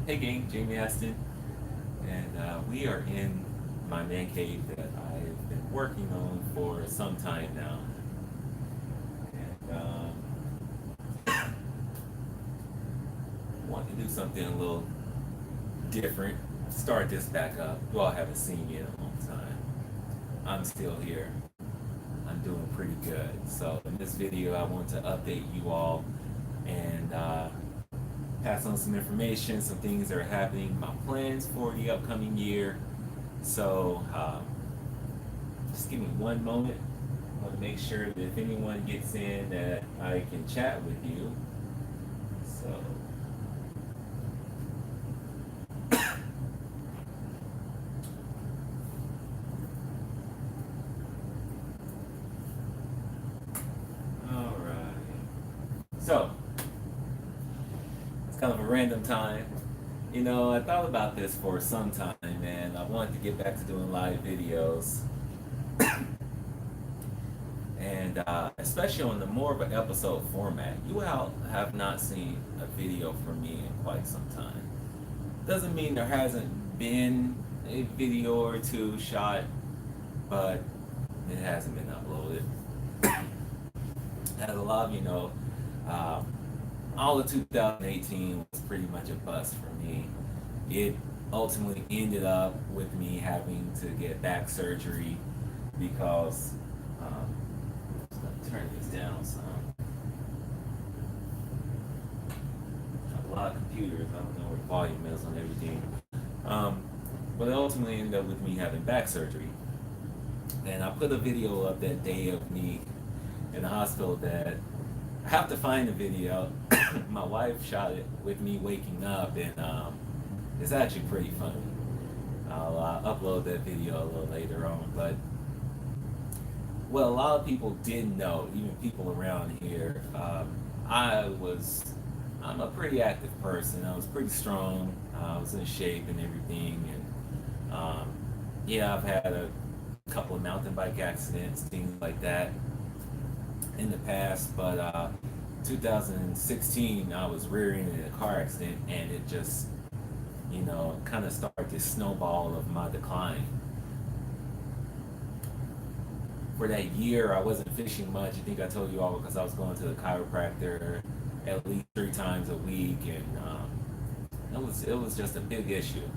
Hey gang, JaimeAstin, and we are in my man cave that I've been working on for some time now. And want to do something a little different. Start this back up. You all haven't seen me in a long time. I'm still here. I'm doing pretty good. So in this video, I want to update you all and pass on some information, some things that are happening, my plans for the upcoming year. So just give me one moment. I want to make sure that if anyone gets in that I can chat with you. So all right. So it's kind of a random time. You know, I thought about this for some time, and I wanted to get back to doing live videos, and especially on the more of an episode format. You all have not seen a video from me in quite some time. Doesn't mean there hasn't been a video or two shot, but it hasn't been uploaded. As a lot of you know, uh, all of 2018 was pretty much a bust for me. It ultimately ended up with me having to get back surgery because I'm gonna turn this down some. I have a lot of computers. I don't know where the volume is on everything. But it ultimately ended up with me having back surgery. And I put a video up that day of me in the hospital that I have to find the video. My wife shot it with me waking up, and it's actually pretty funny. I'll upload that video a little later on. But what a lot of people didn't know, even people around here, I'm a pretty active person. I was pretty strong. I was in shape and everything, and yeah, I've had a couple of mountain bike accidents, things like that in the past, but 2016 I was rear-ended in a car accident, and it just, you know, kind of started this snowball of my decline. For that year, I wasn't fishing much. I think I told you all because I was going to the chiropractor at least 3 times a week, and it was just a big issue.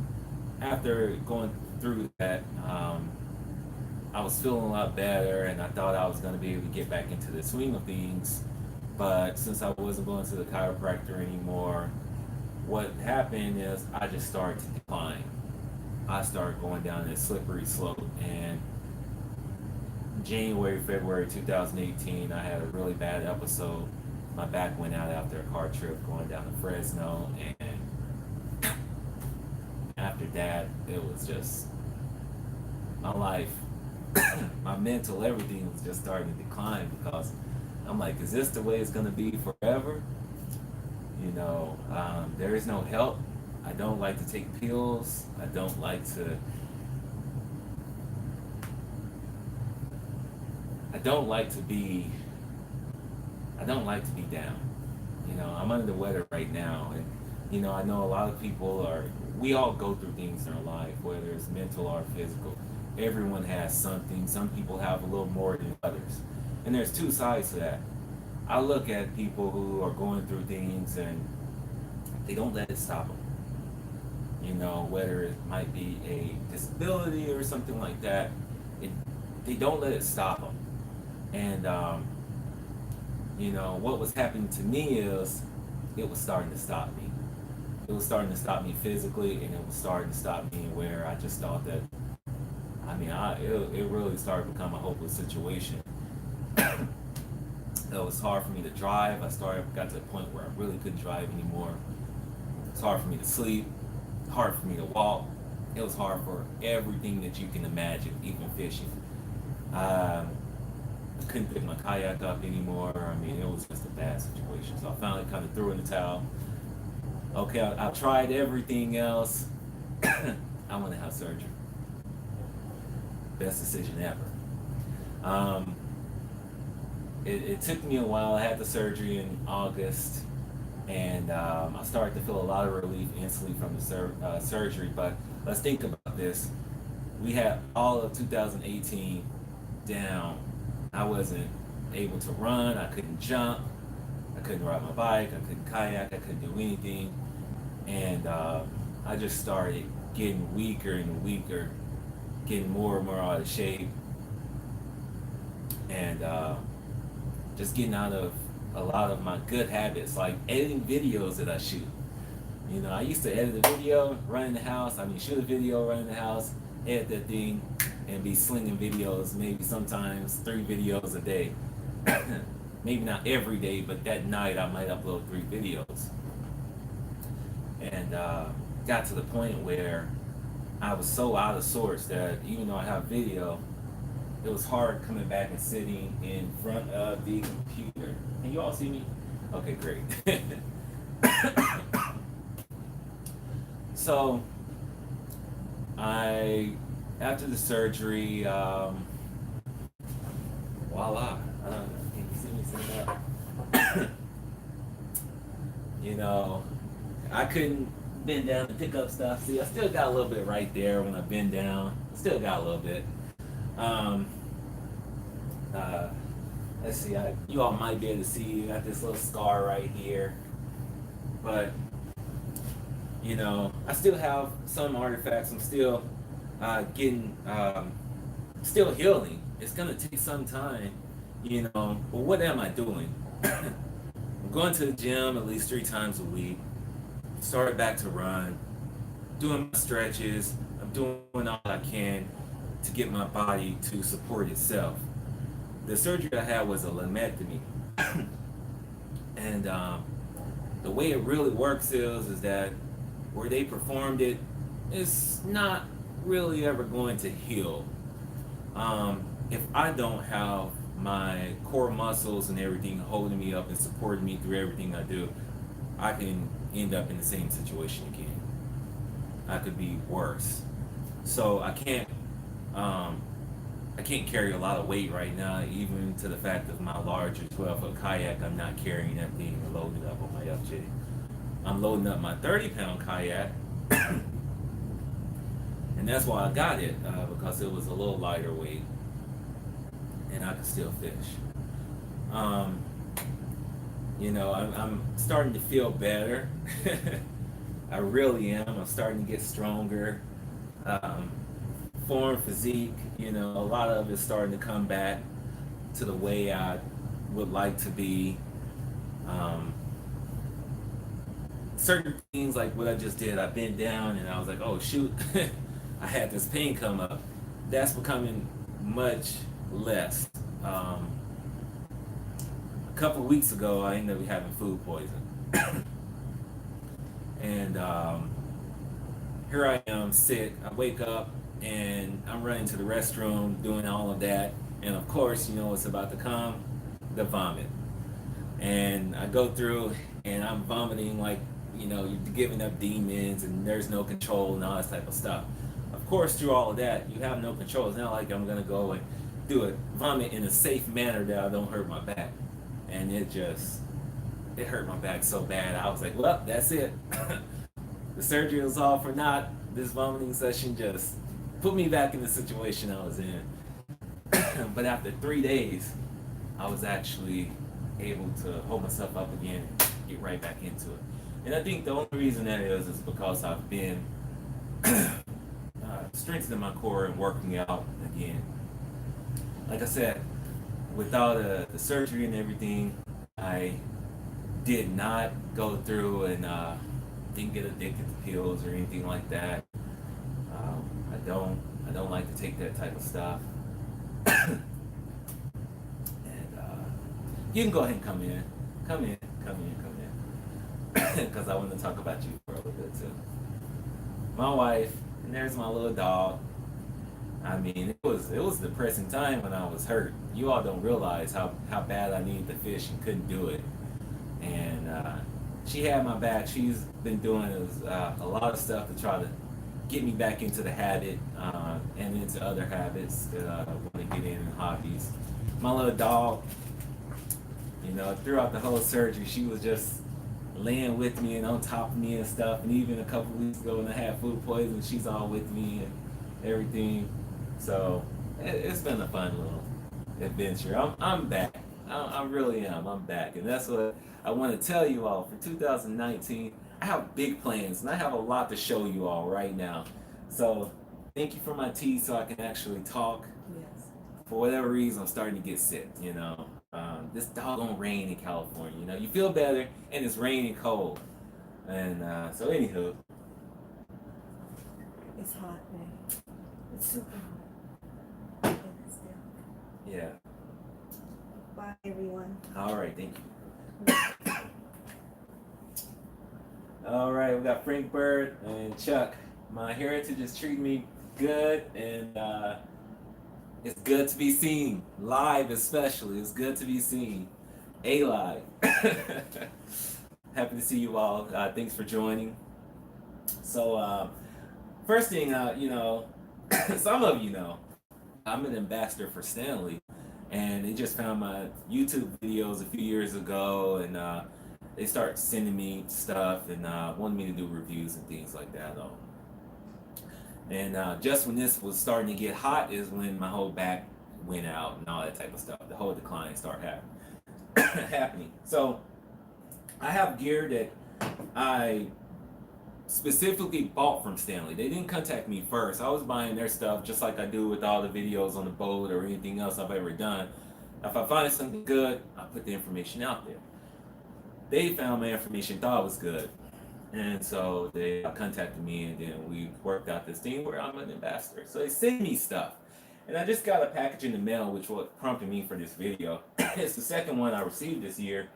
After going through that, I was feeling a lot better, and I thought I was going to be able to get back into the swing of things. But since I wasn't going to the chiropractor anymore, what happened is I just started to decline. I started going down this slippery slope, and January, February 2018, I had a really bad episode. My back went out after a car trip going down to Fresno, and after that, it was just my life, my mental, everything was just starting to decline because I'm like, is this the way it's going to be forever? You know, there is no help. I don't like to take pills. I don't like to. I don't like to be. I don't like to be down. You know, I'm under the weather right now, and you know, I know a lot of people are. We all go through things in our life, whether it's mental or physical. Everyone has something. Some people have a little more than others, and there's two sides to that. I look at people who are going through things and they don't let it stop them. You know, whether it might be a disability or something like that, it, they don't let it stop them. And you know, what was happening to me is it was starting to stop me. It was starting to stop me physically, and it was starting to stop me where I just thought that, I mean, it really started to become a hopeless situation. It was hard for me to drive. Got to the point where I really couldn't drive anymore. It's hard for me to sleep, hard for me to walk. It was hard for everything that you can imagine, even fishing. I couldn't pick my kayak up anymore. I mean, it was just a bad situation. So I finally kind of threw in the towel. Okay, I tried everything else. I want to have surgery. Best decision ever. It took me a while. I had the surgery in August. and I started to feel a lot of relief instantly from the surgery. But let's think about this. We had all of 2018 down. I wasn't able to run. I couldn't jump. I couldn't ride my bike. I couldn't kayak. I couldn't do anything. And I just started getting weaker and weaker, getting more and more out of shape, and just getting out of a lot of my good habits, like editing videos that I shoot. You know, I used to edit a video, run in the house. I mean, shoot a video, run in the house, edit that thing, and be slinging videos. Maybe sometimes 3 videos a day. Maybe not every day, but that night I might upload 3 videos. And got to the point where I was so out of sorts that even though I have video, it was hard coming back and sitting in front of the computer. Can you all see me? Okay, great. So after the surgery, voila. Can you see me sitting up? You know, I couldn't bend down and pick up stuff. See, I still got a little bit right there when I bend down. I still got a little bit. Let's see, you all might be able to see, I got this little scar right here. But, you know, I still have some artifacts. I'm still still healing. It's going to take some time, you know. But what am I doing? I'm going to the gym at least 3 times a week. Started back to run, doing my stretches. I'm doing all I can to get my body to support itself. The surgery I had was a lumpectomy, and the way it really works is that where they performed it, it's not really ever going to heal. If I don't have my core muscles and everything holding me up and supporting me through everything I do, I can end up in the same situation again. I could be worse. So I can't carry a lot of weight right now, even to the fact of my larger 12-foot kayak. I'm not carrying that thing and loading it up on my FJ. I'm loading up my 30-pound kayak, and that's why I got it, because it was a little lighter weight, and I could still fish. You know, I'm starting to feel better. I really am. I'm starting to get stronger. Form, physique, you know, a lot of it's starting to come back to the way I would like to be. Certain things like what I just did, I bent down and I was like, oh shoot, I had this pain come up. That's becoming much less. A couple of weeks ago, I ended up having food poisoning. And here I am, sick. I wake up and I'm running to the restroom, doing all of that. And of course, you know what's about to come? The vomit. And I go through and I'm vomiting like, you know, you're giving up demons and there's no control and all that type of stuff. Of course, through all of that, you have no control. It's not like I'm going to go and do it, vomit in a safe manner that I don't hurt my back. And it hurt my back so bad. I was like, well, that's it. The surgery was all for naught. This vomiting session just put me back in the situation I was in. But after 3 days, I was actually able to hold myself up again and get right back into it. And I think the only reason that is because I've been strengthening my core and working out again. Like I said, without the surgery and everything, I did not go through and didn't get addicted to pills or anything like that. I don't like to take that type of stuff. And you can go ahead and come in, because I want to talk about you for a little bit too. My wife, and there's my little dog. I mean, it was a depressing time when I was hurt. You all don't realize how bad I needed to fish and couldn't do it. And she had my back. She's been doing a lot of stuff to try to get me back into the habit and into other habits that I want to get in hobbies. My little dog, you know, throughout the whole surgery, she was just laying with me and on top of me and stuff. And even a couple weeks ago when I had food poisoning, she's all with me and everything. So it's been a fun little adventure. I'm back. I really am. I'm back, and that's what I want to tell you all for 2019. I have big plans, and I have a lot to show you all right now. So thank you for my tea, so I can actually talk. Yes. For whatever reason, I'm starting to get sick. This doggone rain in California. You feel better, and it's raining cold. And so, anywho, It's hot, man. It's super hot. And it's still. yeah. Bye, everyone. All right, thank you. All right, we got Frank Bird and Chuck. My heritage is treating me good, and it's good to be seen live, especially. It's good to be seen, live. Happy to see you all. Thanks for joining. So, first thing, some of you know, I'm an ambassador for Stanley, and they just found my YouTube videos a few years ago, and they start sending me stuff and wanted me to do reviews and things like that. And just when this was starting to get hot is when my whole back went out and all that type of stuff. The whole decline started happening. So I have gear that I specifically bought from Stanley. They didn't contact me first. I was buying their stuff just like I do with all the videos on the boat or anything else I've ever done. If I find something good, I put the information out there. They found my information, thought it was good. And so they contacted me, and then we worked out this thing where I'm an ambassador. So they send me stuff. And I just got a package in the mail, which what prompted me for this video. It's the second one I received this year,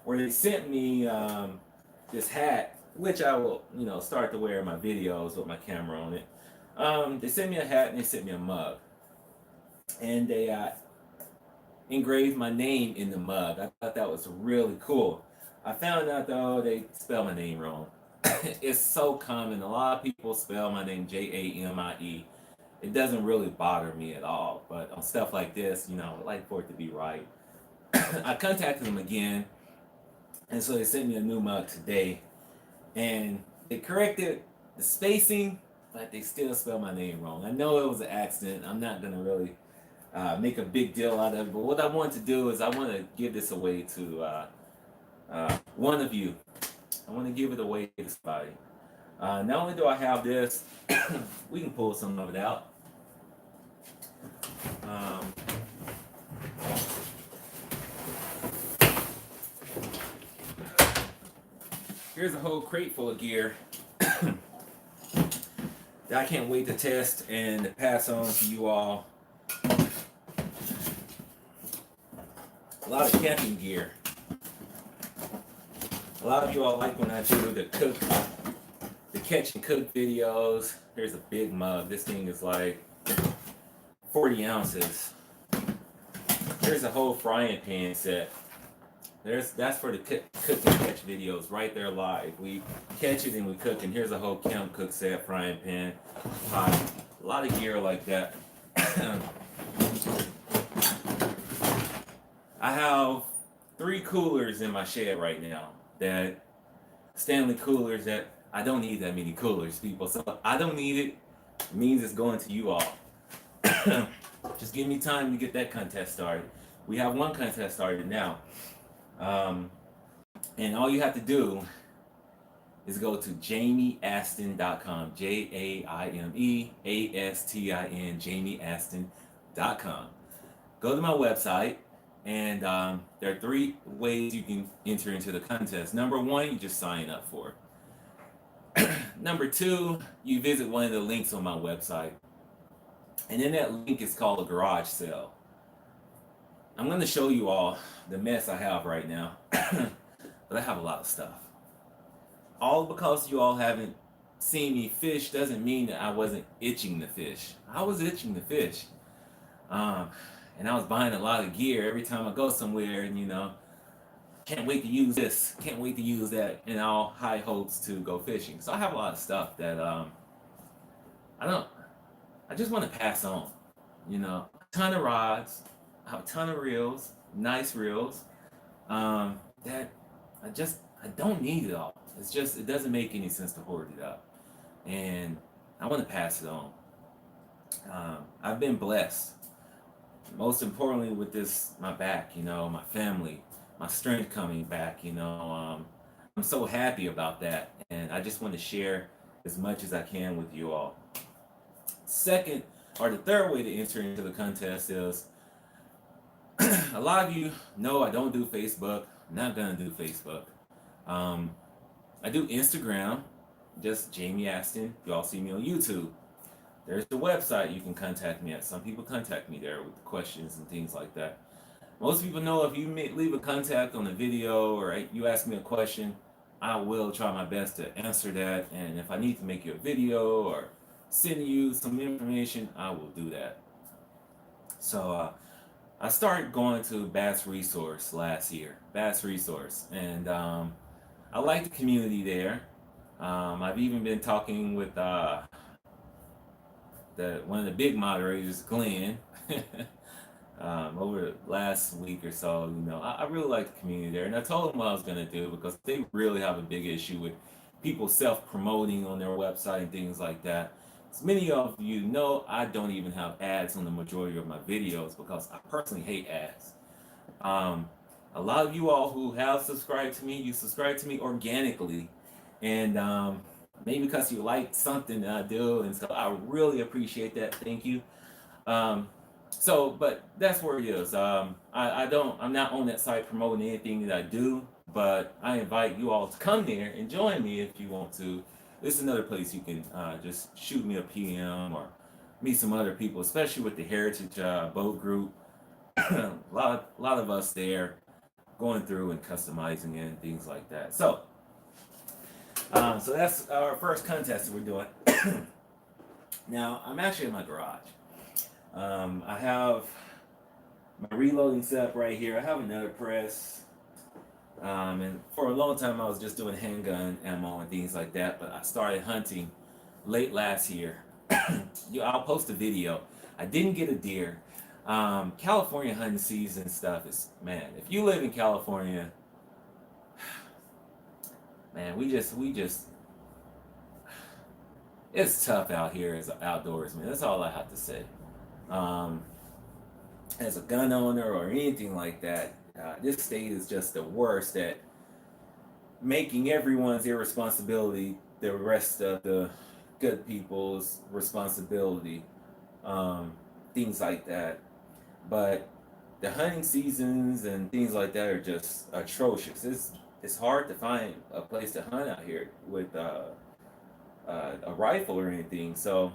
where they sent me this hat, which I will, start to wear in my videos with my camera on it. They sent me a hat and they sent me a mug. And they engraved my name in the mug. I thought that was really cool. I found out though they spell my name wrong. It's so common. A lot of people spell my name JAMIE. It doesn't really bother me at all. But on stuff like this, I would like for it to be right. I contacted them again, and so they sent me a new mug today. And they corrected the spacing, but they still spell my name wrong. I know it was an accident. I'm not gonna really make a big deal out of it. But what I want to do is I want to give this away to one of you. I want to give it away to somebody. Not only do I have this, we can pull some of it out. Here's a whole crate full of gear that I can't wait to test and to pass on to you all. A lot of camping gear. A lot of you all like when I do the catch and cook videos. Here's a big mug. This thing is like 40 ounces. Here's a whole frying pan set. That's for the cook and catch videos right there live. We catch it and we cook, and here's a whole camp cook set, frying pan, pot. A lot of gear like that. I have 3 coolers in my shed right now. That Stanley coolers that I don't need that many coolers, people. So I don't need it. It means it's going to you all. Just give me time to get that contest started. We have one contest started now. And all you have to do is go to JaimeAstin.com. JaimeAstin, JaimeAstin.com. Go to my website, and there are 3 ways you can enter into the contest. Number 1, you just sign up for it. Number 2, you visit one of the links on my website. And in that link is called a garage sale. I'm going to show you all the mess I have right now. But I have a lot of stuff. All because you all haven't seen me fish doesn't mean that I wasn't itching to fish. I was itching to fish. And I was buying a lot of gear every time I go somewhere, and can't wait to use this, can't wait to use that, and all high hopes to go fishing. So I have a lot of stuff that I just want to pass on. A ton of rods, I have a ton of reels, nice reels, that I don't need it all. It doesn't make any sense to hoard it up, and I want to pass it on. I've been blessed, most importantly with this, my back, my family, my strength coming back. I'm so happy about that, and I just want to share as much as I can with you all. Second, or the third way to enter into the contest is a lot of you know I don't do Facebook. I'm not gonna do Facebook. Um, I do Instagram, just JaimeAstin. You all see me on YouTube. There's the website you can contact me at. Some people contact me there with questions and things like that. Most people know if you leave a contact on a video or you ask me a question, I will try my best to answer that. And if I need to make you a video or send you some information, I will do that. So I started going to Bass Resource last year, Bass Resource, and I like the community there. I've even been talking with one of the big moderators, Glenn, over the last week or so. I really like the community there, and I told them what I was going to do because they really have a big issue with people self-promoting on their website and things like that. As many of you know, I don't even have ads on the majority of my videos because I personally hate ads. A lot of you all who have subscribed to me, you subscribe to me organically, and maybe because you like something that I do, and so I really appreciate that. Thank you. But that's where it is. I'm not on that site promoting anything that I do, but I invite you all to come there and join me if you want to. This is another place you can just shoot me a PM or meet some other people, especially with the Heritage Boat Group. a lot of us there going through and customizing it and things like that. So that's our first contest that we're doing. Now, I'm actually in my garage. I have my reloading setup right here. I have another press. And for a long time, I was just doing handgun ammo and things like that. But I started hunting late last year. I'll post a video. I didn't get a deer. California hunting season stuff is, man, if you live in California, man, we just it's tough out here as an outdoorsman. That's all I have to say. As a gun owner or anything like that, this state is just the worst at making everyone's irresponsibility the rest of the good people's responsibility. Things like that. But the hunting seasons and things like that are just atrocious. It's hard to find a place to hunt out here with a rifle or anything. So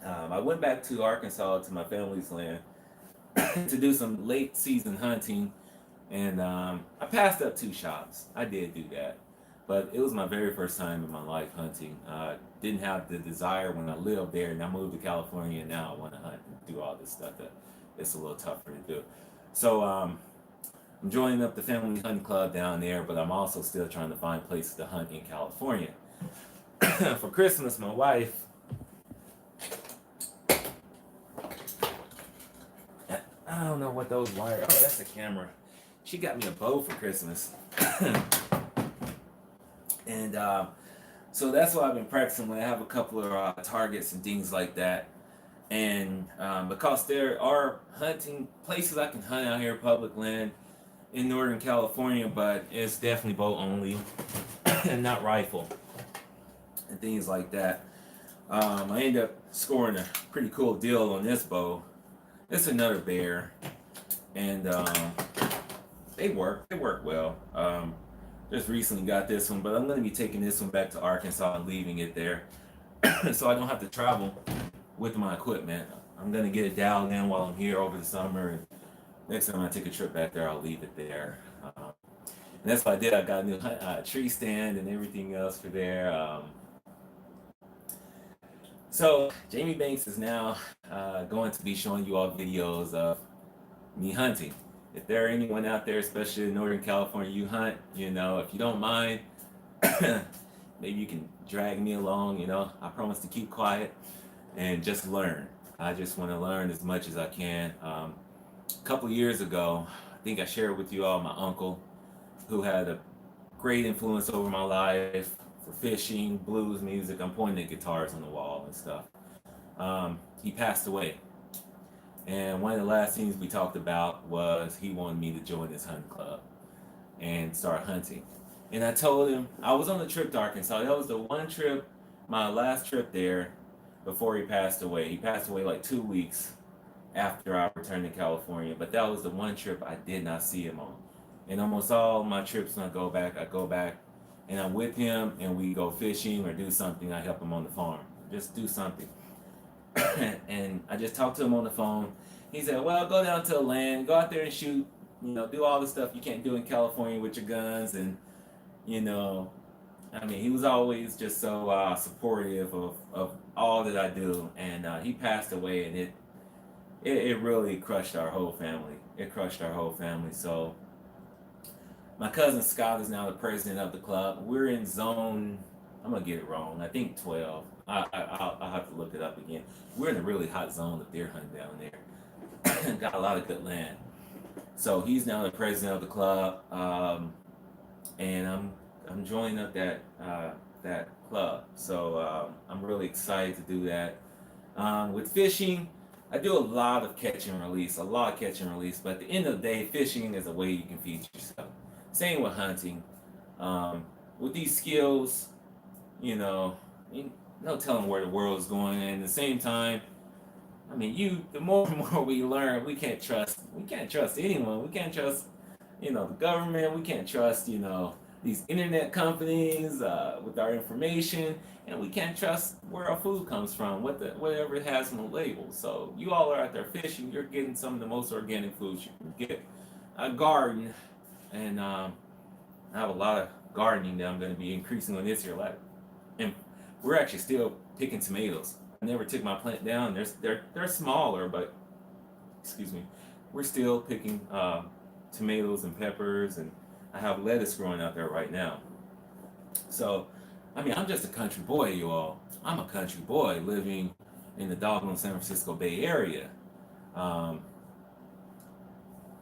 I went back to Arkansas to my family's land to do some late season hunting, and I passed up 2 shots. I did do that, but it was my very first time in my life hunting. Didn't have the desire when I lived there, and I moved to California, and now I want to hunt and do all this stuff that it's a little tougher to do. So I'm joining up the family hunting club down there, but I'm also still trying to find places to hunt in California. For Christmas, my wife, I don't know what those wires. Oh, that's the camera. She got me a bow for Christmas, and so that's what I've been practicing when I have a couple of targets and things like that. And because there are hunting places I can hunt out here, public land in Northern California, but it's definitely bow only and not rifle and things like that. I ended up scoring a pretty cool deal on this bow. It's another bear, and they work well. Just recently got this one, but I'm going to be taking this one back to Arkansas and leaving it there so I don't have to travel with my equipment. I'm going to get it dialed in while I'm here over the summer, and next time I take a trip back there, I'll leave it there. And that's what I did. I got a new tree stand and everything else for there. So Jamie Banks is now going to be showing you all videos of me hunting. If there are anyone out there, especially in Northern California, you hunt, if you don't mind, maybe you can drag me along, I promise to keep quiet and just learn. I just want to learn as much as I can. A couple years ago, I think I shared with you all my uncle who had a great influence over my life for fishing, blues music. I'm pointing at guitars on the wall and stuff. He passed away. And one of the last things we talked about was he wanted me to join his hunting club and start hunting. And I told him I was on the trip to Arkansas. That was the one trip, my last trip there before he passed away. He passed away like 2 weeks after I returned to California. But that was the one trip I did not see him on. And almost all my trips when I go back and I'm with him and we go fishing or do something. I help him on the farm. Just do something. And I just talked to him on the phone. He said, well, go down to the land, go out there and shoot, do all the stuff you can't do in California with your guns. And, I mean, he was always just so supportive of all that I do. And he passed away, and it really crushed our whole family. It crushed our whole family. So my cousin Scott is now the president of the club. We're in zone, I'm going to get it wrong, I think 12. I'll have to look it up again. We're in a really hot zone of deer hunting down there. Got a lot of good land. So he's now the president of the club, and I'm joining up that club. So I'm really excited to do that. With fishing, I do a lot of catch and release, But at the end of the day, fishing is a way you can feed yourself. Same with hunting. With these skills, no telling where the world is going. And at the same time, I mean, the more and more we learn, we can't trust anyone. We can't trust, the government. We can't trust, these internet companies with our information, and we can't trust where our food comes from, whatever it has on the label. So you all are out there fishing. You're getting some of the most organic foods you can get. A garden, and I have a lot of gardening that I'm going to be increasing on this year. And we're actually still picking tomatoes. I never took my plant down. They're smaller, but excuse me, we're still picking tomatoes and peppers, and I have lettuce growing out there right now. So, I mean, I'm just a country boy, you all. I'm a country boy living in the doggone San Francisco Bay Area. I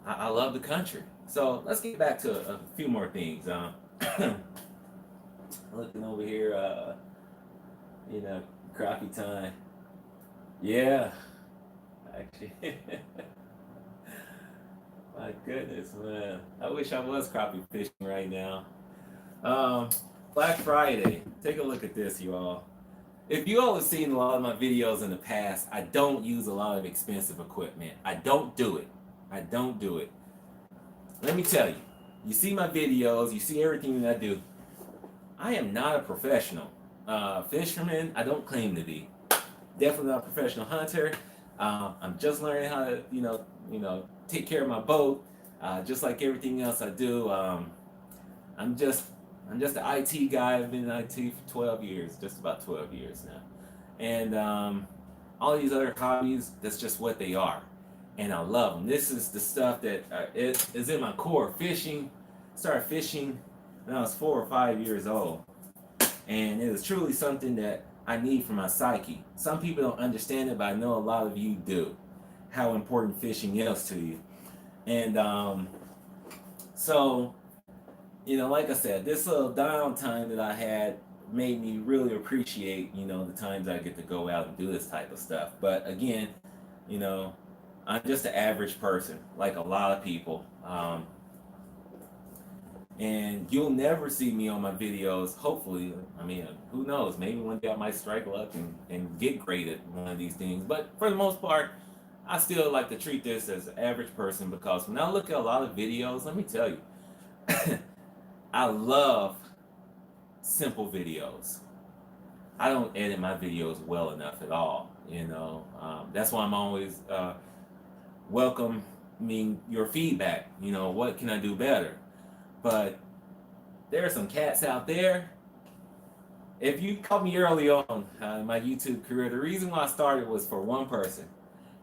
love the country. So let's get back to a few more things. Looking over here, crappie time. Yeah, actually. My goodness, man. I wish I was crappie fishing right now. Black Friday. Take a look at this, you all. If you all have seen a lot of my videos in the past, I don't use a lot of expensive equipment. I don't do it. Let me tell you. You see my videos, you see everything that I do. I am not a professional fisherman. I don't claim to be. Definitely not a professional hunter. I'm just learning how to, take care of my boat. Just like everything else I do. I'm just an IT guy. I've been in IT for 12 years, just about 12 years now. And all these other hobbies, that's just what they are. And I love them. This is the stuff that is in my core. Fishing. Started fishing when I was 4 or 5 years old. And it is truly something that I need for my psyche. Some people don't understand it, but I know a lot of you do. How important fishing is to you. And so, like I said, this little downtime that I had made me really appreciate, the times I get to go out and do this type of stuff. But again, I'm just an average person, like a lot of people. And you'll never see me on my videos, hopefully. I mean, who knows? Maybe one day I might strike luck and get great at one of these things. But for the most part, I still like to treat this as an average person, because when I look at a lot of videos, let me tell you, I love simple videos. I don't edit my videos well enough at all, That's why I'm always welcoming your feedback. What can I do better? But there are some cats out there. If you caught me early on in my YouTube career, the reason why I started was for one person,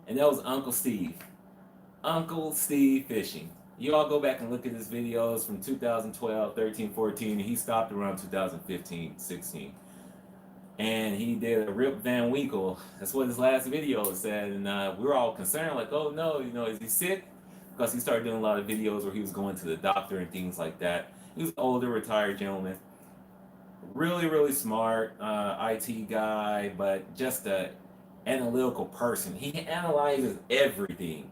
and that was Uncle Steve. Uncle Steve Fishing. You all go back and look at his videos from 2012, 13, 14, and he stopped around 2015, 16. And he did a Rip Van Winkle. That's what his last video said. And we were all concerned, like, oh no, is he sick? Because he started doing a lot of videos where he was going to the doctor and things like that. He was an older, retired gentleman. Really, really smart IT guy, but just a analytical person. He analyzes everything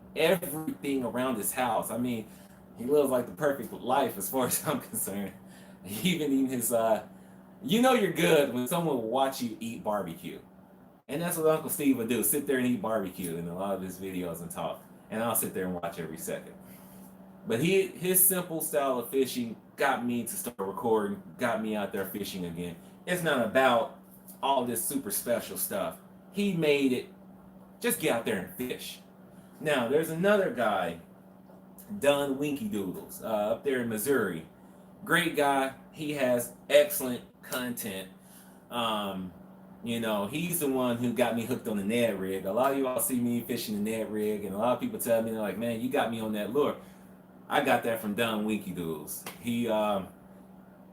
around his house. I mean, he lives like the perfect life as far as I'm concerned. Even in his, you know, you're good when someone will watch you eat barbecue, and that's what Uncle Steve would do: sit there and eat barbecue in a lot of his videos and talk, and I'll sit there and watch every second. But his simple style of fishing got me to start recording, got me out there fishing again. It's not about all this super special stuff. He made it just get out there and fish. Now there's another guy, Don Winky Doodles, up there in Missouri. Great guy. He has excellent content. Um, you know, he's the one who got me hooked on the Ned rig. A lot of you all see me fishing the Ned rig, and a lot of people tell me, they're like, man, you got me on that lure. I got that from Don Winky Doodles. He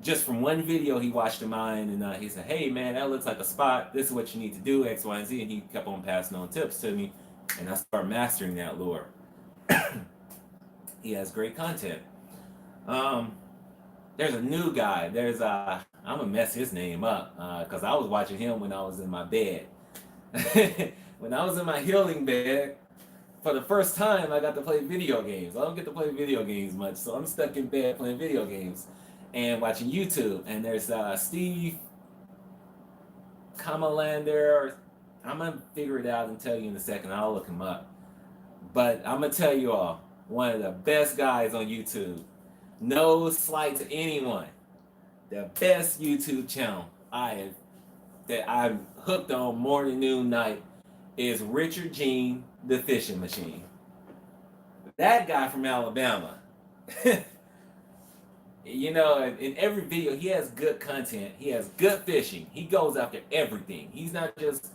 just from one video he watched of mine, and he said, "Hey man, that looks like a spot. This is what you need to do, X, Y, and Z." And he kept on passing on tips to me, and I started mastering that lure. He has great content. Um, there's a new guy. I'm gonna mess his name up because I was watching him when I was in my bed. When I was in my healing bed, for the first time, I got to play video games. I don't get to play video games much, so I'm stuck in bed playing video games and watching YouTube. And there's Steve Kamalander. I'm gonna figure it out and tell you in a second. I'll look him up. But I'm gonna tell you all, one of the best guys on YouTube. No slight to anyone. The best YouTube channel that I'm hooked on morning, noon, night is Richard Jean, the Fishing Machine. That guy from Alabama. You know, in every video, he has good content. He has good fishing. He goes after everything. He's not just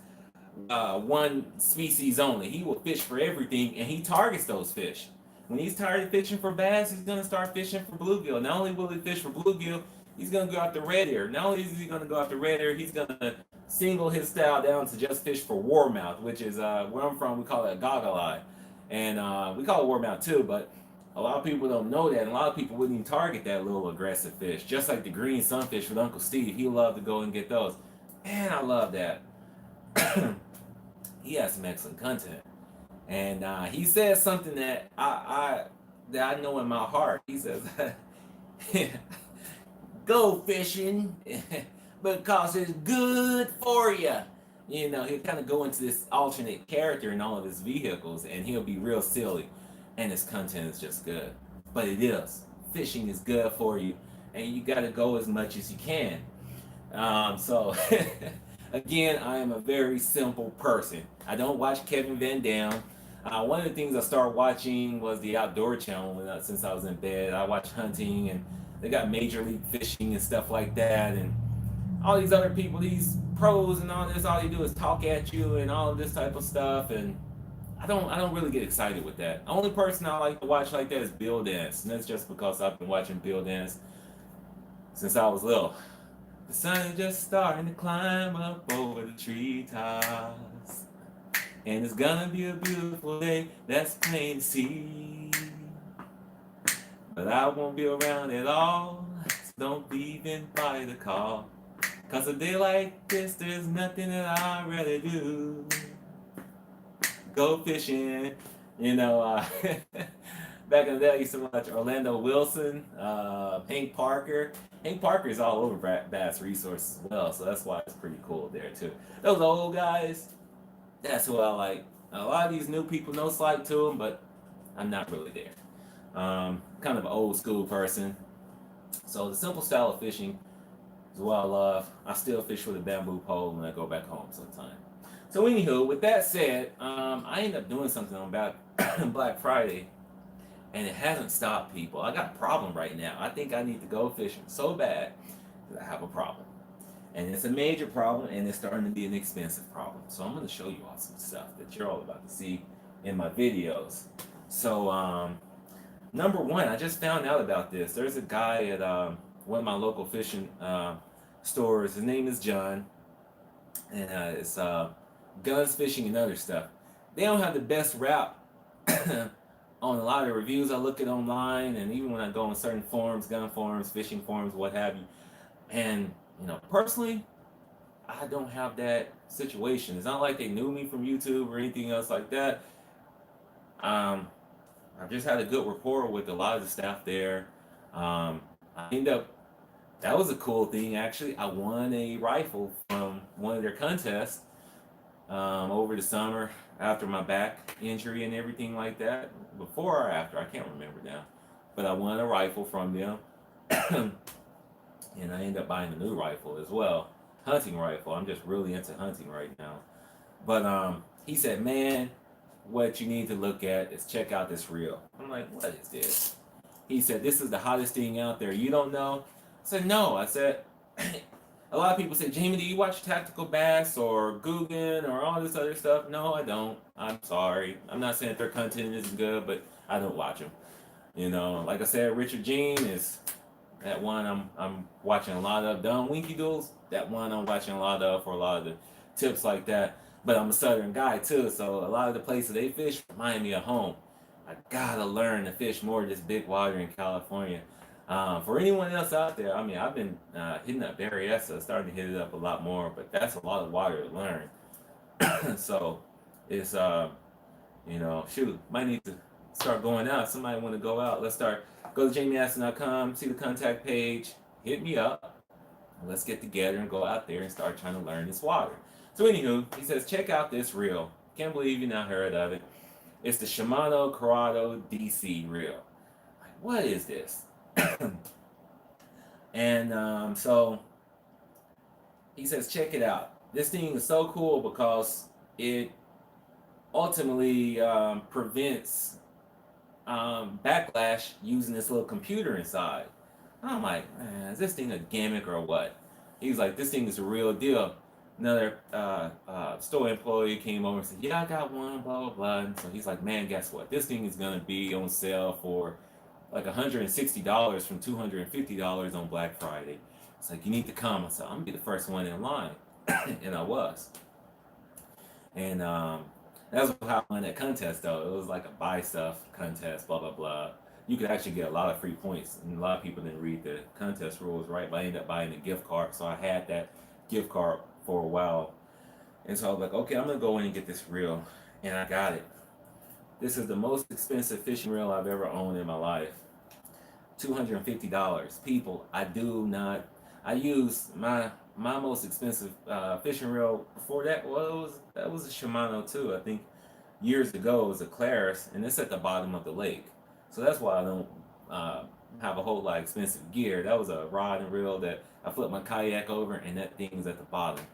one species only. He will fish for everything, and he targets those fish. When he's tired of fishing for bass, he's going to start fishing for bluegill. Not only will he fish for bluegill, he's going to go after red ear. Not only is he going to go after red ear, he's going to single his style down to just fish for warmouth, which is where I'm from, we call it a goggle eye. And we call it warmouth too, but a lot of people don't know that, and a lot of people wouldn't even target that little aggressive fish. Just like the green sunfish with Uncle Steve, he loved to go and get those. And I love that. He has some excellent content. And he says something that I know in my heart. He says, "Go fishing because it's good for you." You know, he'll kind of go into this alternate character in all of his vehicles, and he'll be real silly, and his content is just good. But it is. Fishing is good for you, and you got to go as much as you can. So, again, I am a very simple person. I don't watch Kevin Van Dam. One of the things I started watching was the Outdoor Channel since I was in bed. I watch hunting, and they got Major League Fishing and stuff like that, and all these other people, these pros and all this, all they do is talk at you and all of this type of stuff, and I don't really get excited with that. The only person I like to watch like that is Bill Dance, and that's just because I've been watching Bill Dance since I was little. The sun is just starting to climb up over the treetops, and it's gonna be a beautiful day, that's plain to see. But I won't be around at all, so don't even bother to call. Cause a day like this, there's nothing that I'd rather do. Go fishing. You know, back in the day, I used to watch Orlando Wilson, Hank Parker. Hank Parker is all over Bass Resources as well, so that's why it's pretty cool there too. Those old guys, that's who I like. A lot of these new people, no slight to them, but I'm not really there. Kind of an old school person. So the simple style of fishing is what I love. I still fish with a bamboo pole when I go back home sometime. So anywho, with that said, I ended up doing something on Black Friday, and it hasn't stopped people. I got a problem right now. I think I need to go fishing so bad that I have a problem. And it's a major problem, and it's starting to be an expensive problem. So I'm going to show you all some stuff that you're all about to see in my videos. So, number one, I just found out about this. There's a guy at one of my local fishing stores. His name is John, and it's guns, fishing, and other stuff. They don't have the best route on a lot of the reviews I look at online, and even when I go on certain forums, gun forums, fishing forums, what have you. And personally, I don't have that situation. It's not like they knew me from YouTube or anything else like that. Um, I've just had a good rapport with a lot of the staff there. I end up That was a cool thing actually. I won a rifle from one of their contests over the summer after my back injury and everything like that. Before or after, I can't remember now. But I won a rifle from them, and I ended up buying a new rifle as well, hunting rifle. I'm just really into hunting right now. But he said, "Man, what you need to look at is check out this reel." I'm like, "What is this?" He said, "This is the hottest thing out there. You don't know?" I said, "No." I said, "A lot of people say, Jamie, do you watch Tactical Bass or Guggen or all this other stuff?" No, I don't. I'm sorry. I'm not saying their content isn't good, but I don't watch them. Like I said, Richard Jean is that one I'm watching a lot of. Don Winky Doodles, that one I'm watching a lot of for a lot of the tips like that. But I'm a southern guy too, so a lot of the places they fish remind me of home. I gotta learn to fish more of this big water in California. For anyone else out there, I mean, I've been hitting up Berryessa, starting to hit it up a lot more, but that's a lot of water to learn. So it's shoot, might need to start going out. Somebody want to go out? Let's start. Go to JaimeAstin.com, see the contact page, hit me up. Let's get together and go out there and start trying to learn this water. So anywho, he says, check out this reel. Can't believe you not heard of it. It's the Shimano Corrado DC reel. Like, what is this? And so he says, check it out. This thing is so cool because it ultimately prevents backlash using this little computer inside. I'm like, man, is this thing a gimmick or what? He's like, this thing is a real deal. Another store employee came over and said, yeah, I got one, blah, blah, blah. And so he's like, man, guess what? This thing is going to be on sale for like $160 from $250 on Black Friday. It's like, you need to come. I said, I'm going to be the first one in line. And I was. And that was how I won that contest, though. It was like a buy stuff contest, blah, blah, blah. You could actually get a lot of free points. And a lot of people didn't read the contest rules, right? But I ended up buying a gift card. So I had that gift card for a while. And so I was like, okay, I'm going to go in and get this reel. And I got it. This is the most expensive fishing reel I've ever owned in my life. $250. People, I use my most expensive fishing reel before that. Well, that was a Shimano too. I think years ago it was a Claris, and it's at the bottom of the lake. So that's why I don't have a whole lot of expensive gear. That was a rod and reel that I flipped my kayak over, and that thing is at the bottom.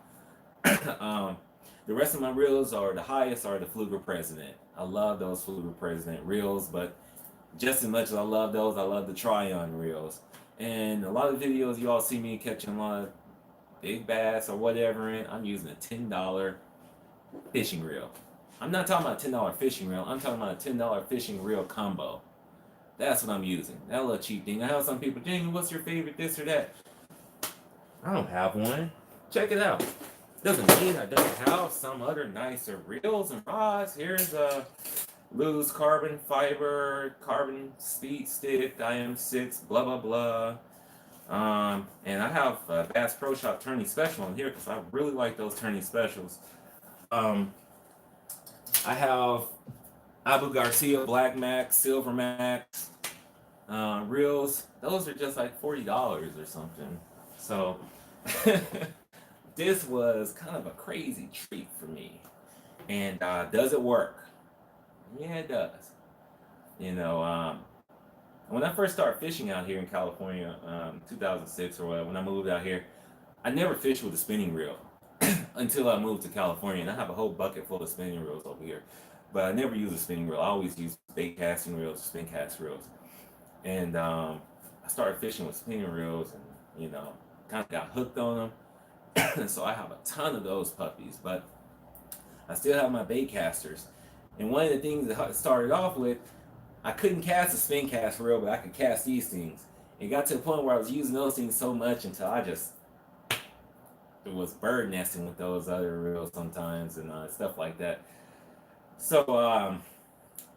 The rest of my reels are the highest are the Fluger President. I love those Fluger President reels, but just as much as I love those, I love the Tryon reels. And a lot of videos you all see me catching a lot of big bass or whatever in, I'm using a $10 fishing reel. I'm not talking about a $10 fishing reel, I'm talking about a $10 fishing reel combo. That's what I'm using. That little cheap thing. I have some people, Jamie, what's your favorite this or that? I don't have one. Check it out. Doesn't mean I don't have some other nicer reels and rods. Here's a loose carbon fiber, carbon speed stick, IM6, blah, blah, blah. And I have Bass Pro Shop Tourney Special on here because I really like those tourney specials. I have Abu Garcia Black Max, Silver Max reels. Those are just like $40 or something. So this was kind of a crazy treat for me. And does it work? Yeah, it does. When I first started fishing out here in California, 2006 or whatever, when I moved out here, I never fished with a spinning reel until I moved to California. And I have a whole bucket full of spinning reels over here. But I never use a spinning reel. I always use bait casting reels, spin cast reels. And I started fishing with spinning reels and, kind of got hooked on them. So I have a ton of those puppies. But I still have my bait casters. And one of the things that I started off with, I couldn't cast a spin cast reel, but I could cast these things. It got to a point where I was using those things so much until it was bird nesting with those other reels sometimes and stuff like that. So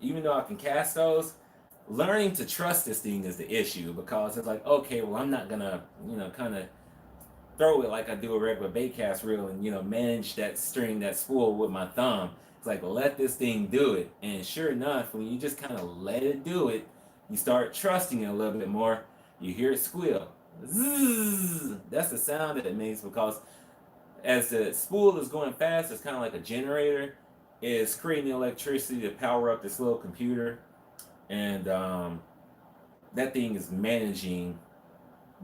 even though I can cast those, learning to trust this thing is the issue, because it's like, okay, well, I'm not gonna, kind of throw it like I do a regular bait cast reel and, manage that string, that spool with my thumb. It's like, let this thing do it. And sure enough, when you just kind of let it do it, you start trusting it a little bit more. You hear it squeal. Zzz. That's the sound that it makes, because as the spool is going fast, it's kind of like a generator. It's creating the electricity to power up this little computer. And that thing is managing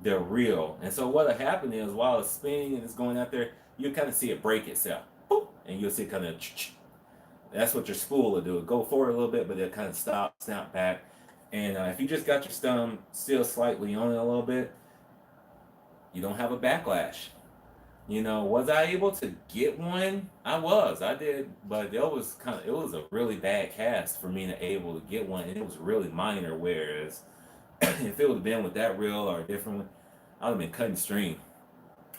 the reel. And so what'll happen is, while it's spinning and it's going out there, you'll kind of see it break itself. Boop, and you'll see kind of, that's what your spool will do. It'll go forward a little bit, but it'll kind of snap back. And if you just got your thumb still slightly on it a little bit, you don't have a backlash. Was I able to get one? I did, but it was a really bad cast for me to able to get one, and it was really minor. Whereas if it would have been with that reel or a different one, I'd have been cutting string.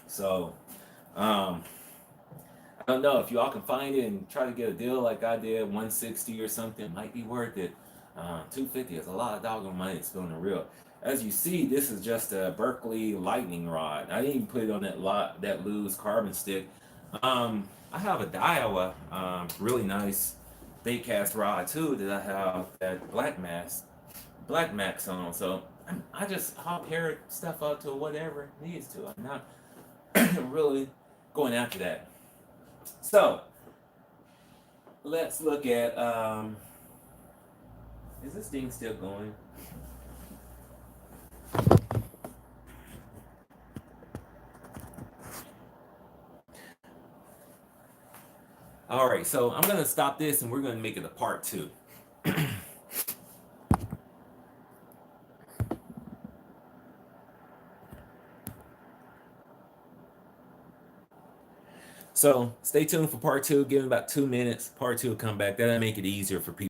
So, I don't know if y'all can find it and try to get a deal like I did, 160 or something, might be worth it. 250 is a lot of doggone money to spend on a reel. As you see, this is just a Berkeley lightning rod. I didn't even put it on that loose carbon stick. I have a Daiwa, really nice bait cast rod too, that I have that black max on. So I'll pair stuff up to whatever it needs to. I'm not really going after that. So let's look at, is this thing still going? All right, so I'm gonna stop this and we're gonna make it a part 2. So stay tuned for part 2. Give me about 2 minutes. Part 2 will come back. That'll make it easier for people.